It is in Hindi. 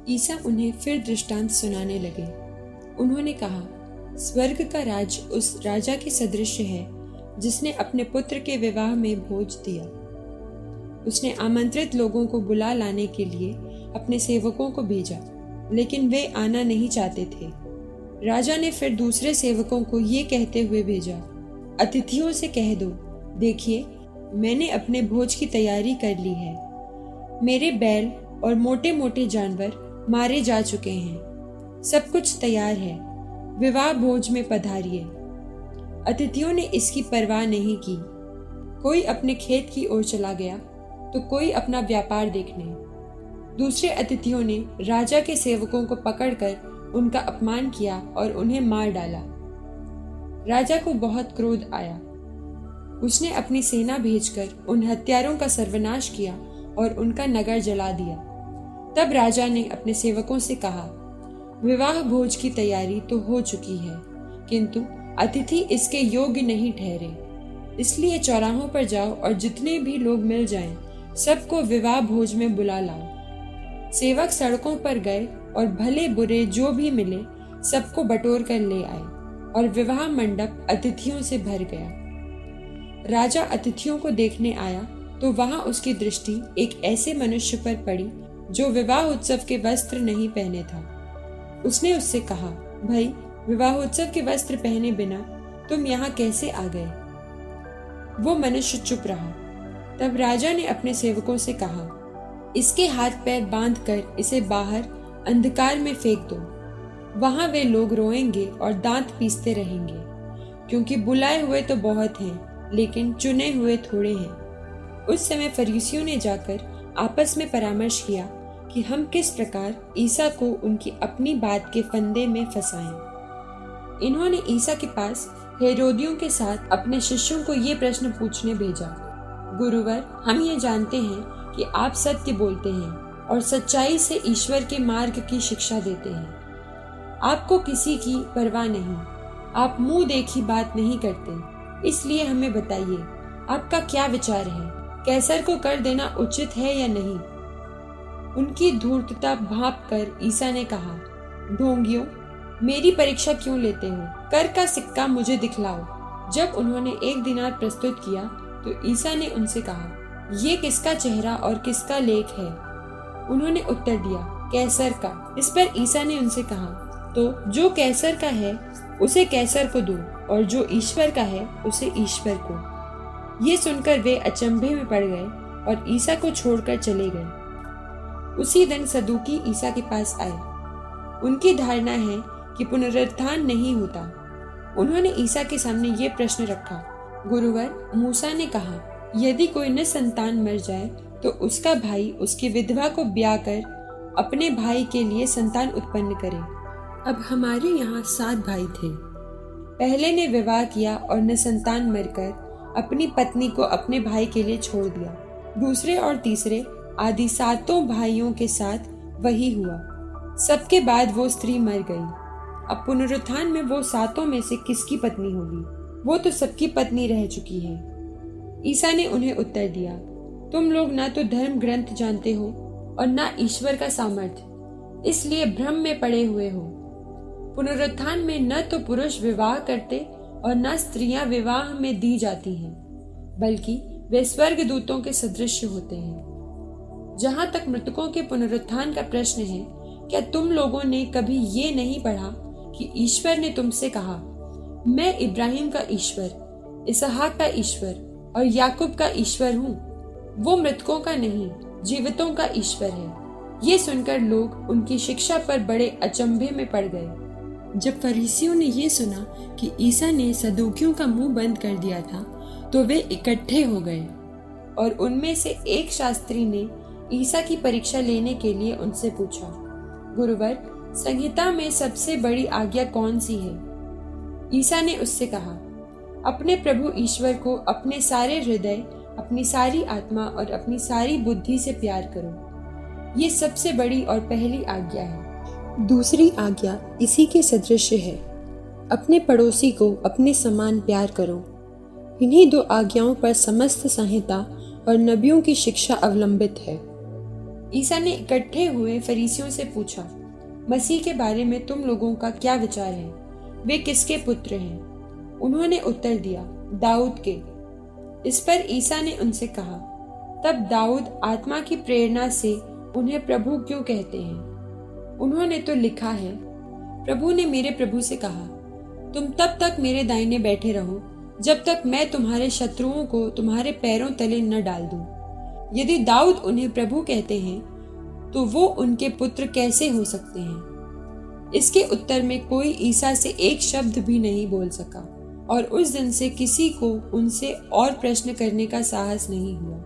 ईसा उन्हें फिर दृष्टांत सुनाने लगे। उन्होंने कहा, स्वर्ग का राज उस राजा के सदृश है जिसने अपने पुत्र के विवाह में भोज दिया। उसने आमंत्रित लोगों को बुला लाने के लिए अपने सेवकों को भेजा, लेकिन वे आना नहीं चाहते थे। राजा ने फिर दूसरे सेवकों को ये कहते हुए भेजा, अतिथियों से कह दो, देखिए मैंने अपने भोज की तैयारी कर ली है। मेरे बैल और मोटे मोटे जानवर मारे जा चुके हैं, सब कुछ तैयार है, विवाह भोज में पधारिए। अतिथियों ने इसकी परवाह नहीं की। कोई अपने खेत की ओर चला गया तो कोई अपना व्यापार देखने। दूसरे अतिथियों ने राजा के सेवकों को पकड़कर उनका अपमान किया और उन्हें मार डाला। राजा को बहुत क्रोध आया। उसने अपनी सेना भेजकर उन हत्यारों का सर्वनाश किया और उनका नगर जला दिया। तब राजा ने अपने सेवकों से कहा, विवाह भोज की तैयारी तो हो चुकी है, किंतु अतिथि इसके योग्य नहीं ठहरे। इसलिए चौराहों पर जाओ और जितने भी लोग मिल जाएं, सबको विवाह भोज में बुला लाओ। सेवक सड़कों पर गए और भले बुरे जो भी मिले सबको बटोर कर ले आए और विवाह मंडप अतिथियों से भर गया। राजा अतिथियों को देखने आया तो वहां उसकी दृष्टि एक ऐसे मनुष्य पर पड़ी जो विवाह उत्सव के वस्त्र नहीं पहने था। उसने उससे कहा, भाई, विवाह उत्सव के वस्त्र पहने बिना तुम यहाँ कैसे आ गए? वो मनुष्य चुप रहा। तब राजा ने अपने सेवकों से कहा, इसके हाथ पैर बांधकर इसे बाहर अंधकार में फेंक दो। वहां वे लोग रोएंगे और दांत पीसते रहेंगे, क्योंकि बुलाए हुए तो बहुत हैं, लेकिन चुने हुए थोड़े हैं। उस समय फरीसियों ने जाकर आपस में परामर्श किया कि हम किस प्रकार ईसा को उनकी अपनी बात के फंदे में फंसाएं। इन्होंने ईसा के पास हेरोदियों के साथ अपने शिष्यों को ये प्रश्न पूछने भेजा, गुरुवर, हम ये जानते हैं कि आप सत्य बोलते हैं और सच्चाई से ईश्वर के मार्ग की शिक्षा देते हैं। आपको किसी की परवाह नहीं, आप मुंह देखी बात नहीं करते। इसलिए हमें बताइए, आपका क्या विचार है? कैसर को कर देना उचित है या नहीं? उनकी धूर्तता भांप कर ईसा ने कहा, ढोंगियों, मेरी परीक्षा क्यों लेते हो? कर का सिक्का मुझे दिखलाओ। जब उन्होंने 1 दिनार प्रस्तुत किया तो ईसा ने उनसे कहा, ये किसका चेहरा और किसका लेख है? उन्होंने उत्तर दिया, कैसर का। इस पर ईसा ने उनसे कहा, तो जो कैसर का है उसे कैसर को दो और जो ईश्वर का है उसे ईश्वर को। ये सुनकर वे अचंभे में पड़ गए और ईसा को छोड़कर चले गए। उसी दिन सदूकी ईसा के पास आए। उनकी धारणा है कि पुनरुत्थान नहीं होता। उन्होंने ईसा के सामने ये प्रश्न रखा, गुरुवर, मूसा ने कहा, यदि कोई निसंतान मर जाए तो उसका भाई उसकी विधवा को ब्याह कर अपने भाई के लिए संतान उत्पन्न करे। अब हमारे यहाँ 7 भाई थे। पहले ने विवाह किया और निसंतान मरकर अपनी पत्नी को अपने भाई के लिए छोड़ दिया। दूसरे और तीसरे आदि 7 भाइयों के साथ वही हुआ। सबके बाद वो स्त्री मर गई। अब पुनरुत्थान में वो 7 में से किसकी पत्नी होगी? वो तो सबकी पत्नी रह चुकी है। ईसा ने उन्हें उत्तर दिया, तुम लोग ना तो धर्म ग्रंथ जानते हो और ना ईश्वर का सामर्थ्य, इसलिए भ्रम में पड़े हुए हो। पुनरुत्थान में न तो पुरुष विवाह करते और न स्त्रियां विवाह में दी जाती हैं, बल्कि वे स्वर्गदूतों के सदृश होते हैं। जहां तक मृतकों के पुनरुत्थान का प्रश्न है, क्या तुम लोगों ने कभी ये नहीं पढ़ा कि ईश्वर ने तुमसे कहा, मैं इब्राहिम का ईश्वर, इसहाक का ईश्वर और याकूब का ईश्वर हूँ। वो मृतकों का नहीं, जीवितों का ईश्वर है। ये सुनकर लोग उनकी शिक्षा पर बड़े अचंभे में पड़ गए। जब फरीसियों ने ये सुना कि ईसा ने सदूकियों का मुंह बंद कर दिया था, तो वे इकट्ठे हो गए और उनमें से एक शास्त्री ने ईसा की परीक्षा लेने के लिए उनसे पूछा, गुरुवर, संहिता में सबसे बड़ी आज्ञा कौन सी है? ईसा ने उससे कहा, अपने प्रभु ईश्वर को अपने सारे हृदय, अपनी सारी आत्मा और अपनी सारी बुद्धि से प्यार करो। ये सबसे बड़ी और पहली आज्ञा है। दूसरी आज्ञा इसी के सदृश है, अपने पड़ोसी को अपने समान प्यार करो। इन्हीं 2 आज्ञाओं पर समस्त संहिता और नबियों की शिक्षा अवलंबित है। ईसा ने इकट्ठे हुए फरीसियों से पूछा, मसीह के बारे में तुम लोगों का क्या विचार है? वे किसके पुत्र हैं? उन्होंने उत्तर दिया, दाऊद के। इस पर ईसा ने उनसे कहा, तब दाऊद आत्मा की प्रेरणा से उन्हें प्रभु क्यों कहते हैं? उन्होंने तो लिखा है, प्रभु ने मेरे प्रभु से कहा, तुम तब तक मेरे दाहिने बैठे रहो जब तक मैं तुम्हारे शत्रुओं को तुम्हारे पैरों तले न डाल दूं। यदि दाऊद उन्हें प्रभु कहते हैं तो वो उनके पुत्र कैसे हो सकते हैं? इसके उत्तर में कोई ईसा से एक शब्द भी नहीं बोल सका और उस दिन से किसी को उनसे और प्रश्न करने का साहस नहीं हुआ।